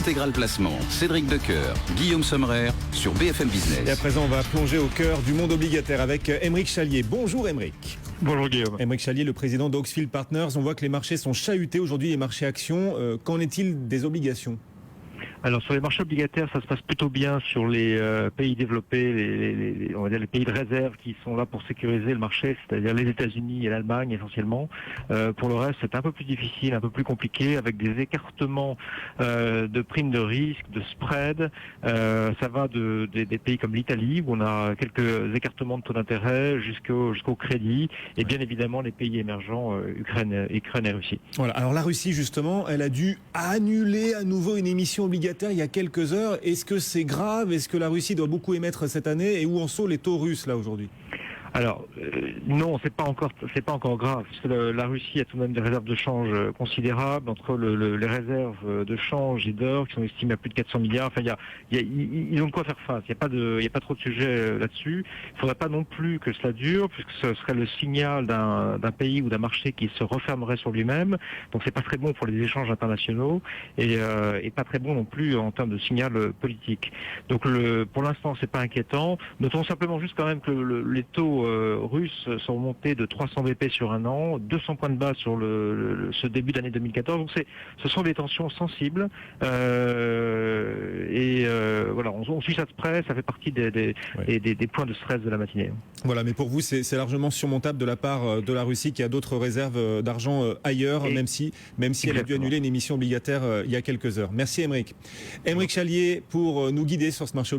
Intégral Placement, Cédric Decoeur, Guillaume Sommerer sur BFM Business. Et à présent, on va plonger au cœur du monde obligataire avec Aymeric Chalier. Bonjour Aymeric. Bonjour Guillaume. Aymeric Chalier, le président d'Oxfield Partners. On voit que les marchés sont chahutés aujourd'hui, les marchés actions. Qu'en est-il des obligations ? Alors sur les marchés obligataires, ça se passe plutôt bien sur les pays développés, on va dire les pays de réserve qui sont là pour sécuriser le marché, c'est-à-dire les États-Unis et l'Allemagne essentiellement. Pour le reste, c'est un peu plus difficile, un peu plus compliqué, avec des écartements de primes de risque, de spread. Ça va des pays comme l'Italie, où on a quelques écartements de taux d'intérêt jusqu'au crédit, et bien évidemment les pays émergents, Ukraine et Russie. Voilà. Alors la Russie, justement, elle a dû annuler à nouveau une émission obligataire il y a quelques heures. Est-ce que c'est grave ? Est-ce que la Russie doit beaucoup émettre cette année ? Et où en sont les taux russes là aujourd'hui ? Alors non, c'est pas encore grave, parce que la Russie a tout de même des réserves de change considérables, entre les réserves de change et d'or qui sont estimées à plus de 400 milliards. Enfin, ils ont de quoi faire face. Il y a pas trop de sujets là-dessus. Il faudrait pas non plus que cela dure, puisque ce serait le signal d'un pays ou d'un marché qui se refermerait sur lui-même. Donc c'est pas très bon pour les échanges internationaux et pas très bon non plus en termes de signal politique. Donc pour l'instant c'est pas inquiétant. Notons simplement juste quand même que les taux russes sont montés de 300 BP sur un an, 200 points de base sur ce début d'année 2014. Donc ce sont des tensions sensibles voilà, on suit ça de près. Ça fait partie des points de stress de la matinée. Voilà, mais pour vous c'est largement surmontable de la part de la Russie qui a d'autres réserves d'argent ailleurs, même si elle a dû annuler une émission obligataire il y a quelques heures. Merci Aymeric. Aymeric Chalier pour nous guider sur ce marché obligataire.